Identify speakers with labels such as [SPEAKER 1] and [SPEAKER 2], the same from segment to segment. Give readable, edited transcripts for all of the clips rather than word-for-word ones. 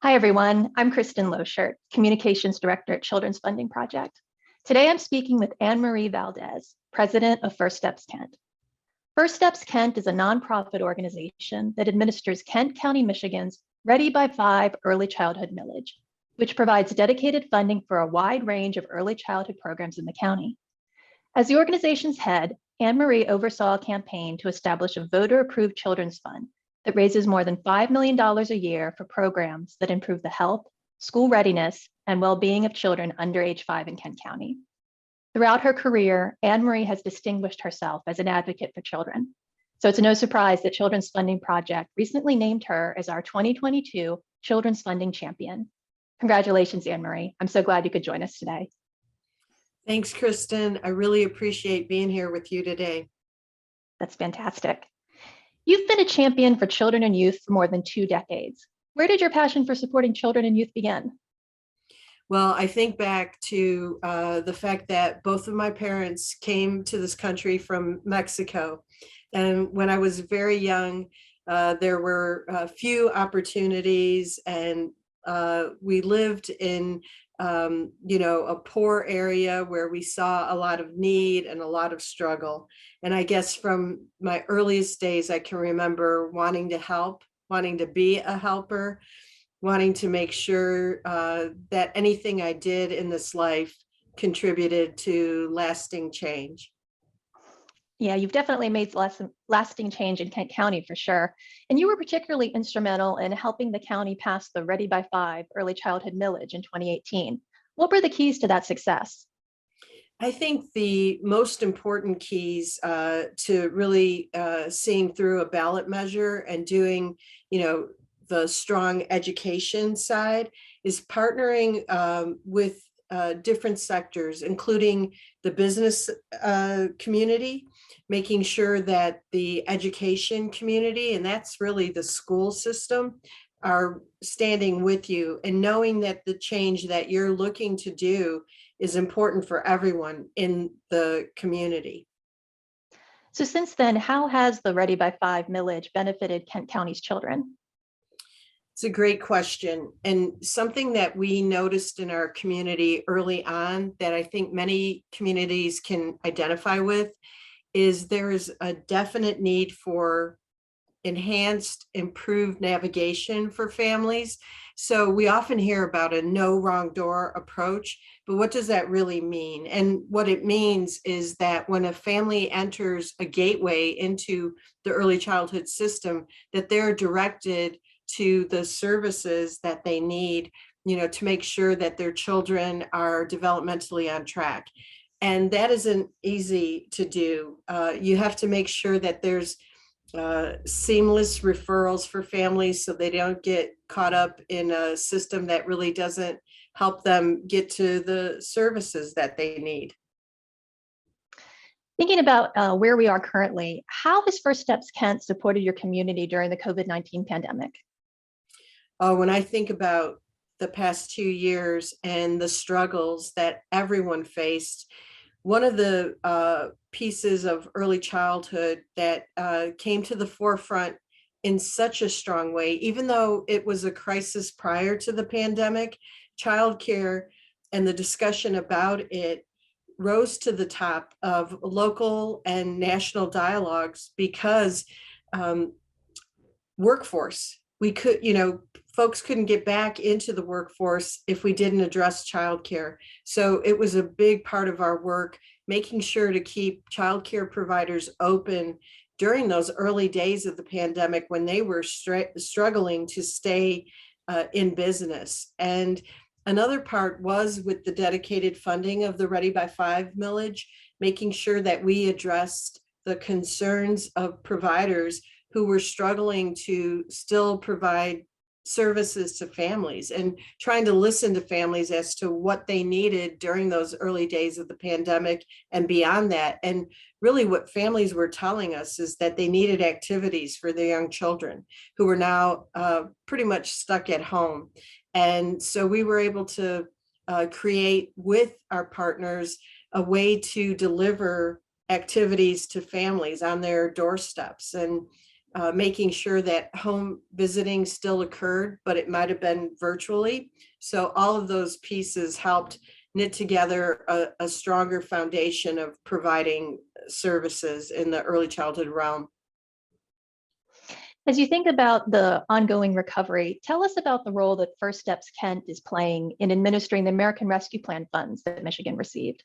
[SPEAKER 1] Hi, everyone. I'm Kristen Loschert, Communications Director at Children's Funding Project. Today, I'm speaking with Annemarie Valdez, President of First Steps Kent. First Steps Kent is a nonprofit organization that administers Kent County, Michigan's Ready by 5 early childhood millage, which provides dedicated funding for a wide range of early childhood programs in the county. As the organization's head, Annemarie oversaw a campaign to establish a voter-approved children's fund that raises more than $5 million a year for programs that improve the health, school readiness, and well-being of children under age 5 in Kent County. Throughout her career, Annemarie has distinguished herself as an advocate for children. So it's no surprise that Children's Funding Project recently named her as our 2022 Children's Funding Champion. Congratulations, Annemarie. I'm so glad you could join us today.
[SPEAKER 2] Thanks, Kristen. I really appreciate being here with you today.
[SPEAKER 1] That's fantastic. You've been a champion for children and youth for more than 2 decades. Where did your passion for supporting children and youth begin?
[SPEAKER 2] Well, I think back to the fact that both of my parents came to this country from Mexico. And when I was very young, there were a few opportunities, and we lived in a poor area where we saw a lot of need and a lot of struggle. And I guess from my earliest days, I can remember wanting to help, wanting to be a helper, wanting to make sure that anything I did in this life contributed to lasting change.
[SPEAKER 1] Yeah, you've definitely made lasting change in Kent County for sure. And you were particularly instrumental in helping the county pass the Ready by 5 early childhood millage in 2018. What were the keys to that success?
[SPEAKER 2] I think the most important keys to really seeing through a ballot measure and doing, the strong education side is partnering with different sectors, including the business community, making sure that the education community, and that's really the school system, are standing with you and knowing that the change that you're looking to do is important for everyone in the community.
[SPEAKER 1] So since then, how has the Ready by 5 millage benefited Kent County's children?
[SPEAKER 2] It's a great question, and something that we noticed in our community early on that I think many communities can identify with is there is a definite need for enhanced, improved navigation for families. So we often hear about a no wrong door approach, but what does that really mean? And what it means is that when a family enters a gateway into the early childhood system, that they're directed to the services that they need, to make sure that their children are developmentally on track. And that isn't easy to do. You have to make sure that there's seamless referrals for families so they don't get caught up in a system that really doesn't help them get to the services that they need.
[SPEAKER 1] Thinking about where we are currently, how has First Steps Kent supported your community during the COVID-19 pandemic?
[SPEAKER 2] When I think about the past 2 years and the struggles that everyone faced, one of the pieces of early childhood that came to the forefront in such a strong way, even though it was a crisis prior to the pandemic, childcare and the discussion about it rose to the top of local and national dialogues because workforce, we could, folks couldn't get back into the workforce if we didn't address childcare. So it was a big part of our work, making sure to keep childcare providers open during those early days of the pandemic when they were struggling to stay in business. And another part was with the dedicated funding of the Ready by 5 millage, making sure that we addressed the concerns of providers who were struggling to still provide services to families and trying to listen to families as to what they needed during those early days of the pandemic and beyond that. And really what families were telling us is that they needed activities for their young children who were now pretty much stuck at home. And so we were able to create with our partners a way to deliver activities to families on their doorsteps. And making sure that home visiting still occurred, but it might have been virtually. So all of those pieces helped knit together a stronger foundation of providing services in the early childhood realm.
[SPEAKER 1] As you think about the ongoing recovery, tell us about the role that First Steps Kent is playing in administering the American Rescue Plan funds that Michigan received.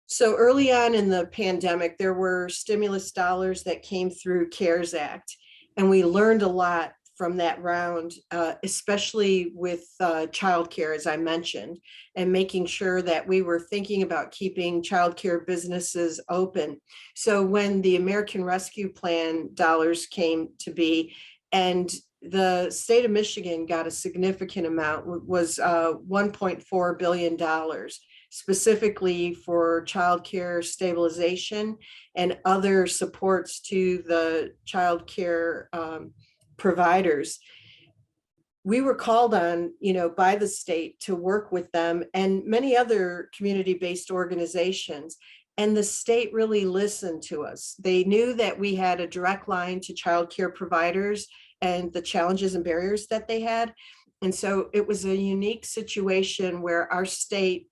[SPEAKER 2] So early on in the pandemic, there were stimulus dollars that came through CARES Act, and we learned a lot from that round, especially with childcare, as I mentioned, and making sure that we were thinking about keeping childcare businesses open. So when the American Rescue Plan dollars came to be, and the state of Michigan got a significant amount, was $1.4 billion, specifically for childcare stabilization and other supports to the childcare providers. We were called on, by the state to work with them and many other community-based organizations. And the state really listened to us. They knew that we had a direct line to childcare providers and the challenges and barriers that they had. And so it was a unique situation where our state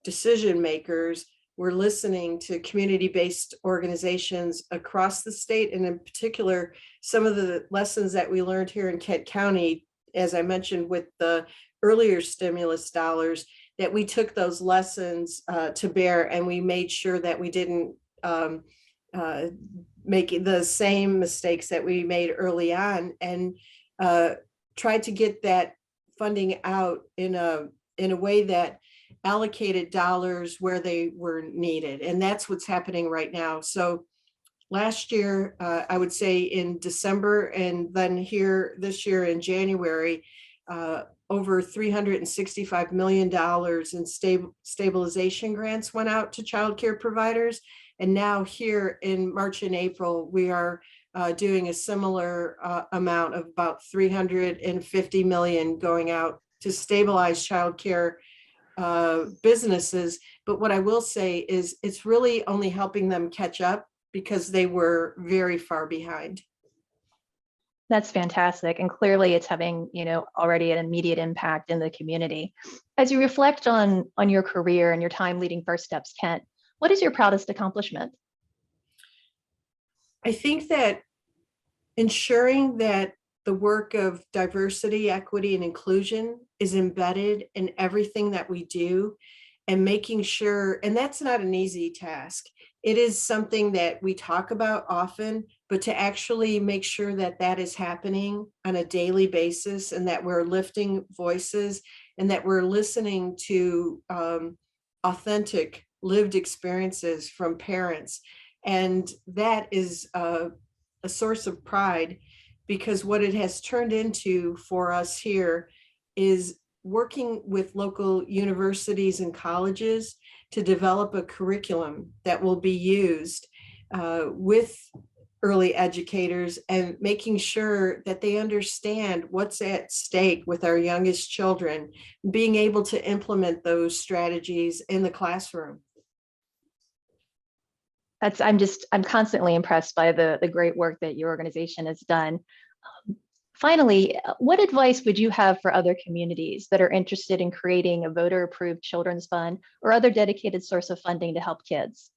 [SPEAKER 2] decision makers were listening to community-based organizations across the state, and in particular, some of the lessons that we learned here in Kent County, as I mentioned with the earlier stimulus dollars, that we took those lessons to bear, and we made sure that we didn't make the same mistakes that we made early on, and tried to get that funding out in a way that allocated dollars where they were needed. And that's what's happening right now. So last year, I would say in December, and then here this year in January, over $365 million in stabilization grants went out to childcare providers. And now here in March and April, we are doing a similar amount of about $350 million going out to stabilize childcare businesses. But what I will say is it's really only helping them catch up because they were very far behind.
[SPEAKER 1] That's fantastic. And clearly it's having, already an immediate impact in the community. As you reflect on your career and your time leading First Steps Kent, what is your proudest accomplishment?
[SPEAKER 2] I think that ensuring that the work of diversity, equity, and inclusion is embedded in everything that we do, and making sure, and that's not an easy task. It is something that we talk about often, but to actually make sure that that is happening on a daily basis, and that we're lifting voices, and that we're listening to authentic lived experiences from parents. And that is a source of pride, because what it has turned into for us here is working with local universities and colleges to develop a curriculum that will be used with early educators, and making sure that they understand what's at stake with our youngest children, being able to implement those strategies in the classroom.
[SPEAKER 1] I'm constantly impressed by the great work that your organization has done. Finally, what advice would you have for other communities that are interested in creating a voter-approved children's fund or other dedicated source of funding to help kids?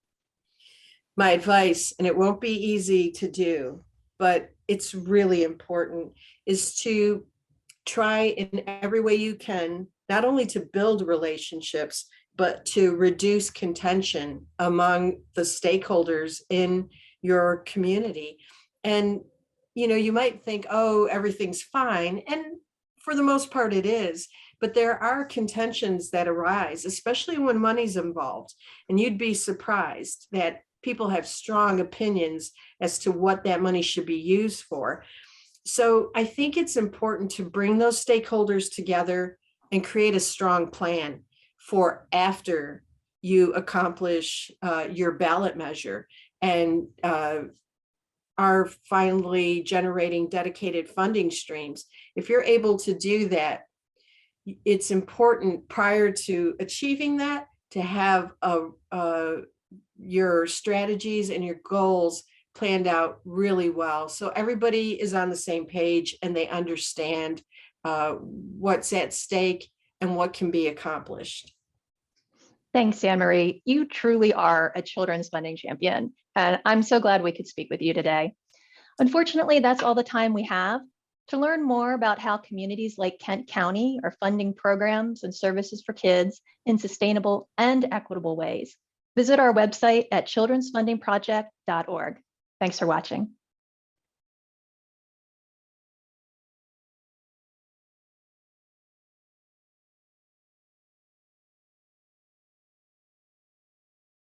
[SPEAKER 2] My advice, and it won't be easy to do, but it's really important, is to try in every way you can, not only to build relationships, but to reduce contention among the stakeholders in your community. And, you might think, oh, everything's fine. And for the most part it is, but there are contentions that arise, especially when money's involved. And you'd be surprised that people have strong opinions as to what that money should be used for. So I think it's important to bring those stakeholders together and create a strong plan for after you accomplish your ballot measure and are finally generating dedicated funding streams. If you're able to do that, it's important prior to achieving that to have your strategies and your goals planned out really well. So everybody is on the same page and they understand what's at stake and what can be accomplished.
[SPEAKER 1] Thanks, Annemarie. You truly are a children's funding champion, and I'm so glad we could speak with you today. Unfortunately, that's all the time we have. To learn more about how communities like Kent County are funding programs and services for kids in sustainable and equitable ways, visit our website at childrensfundingproject.org. Thanks for watching.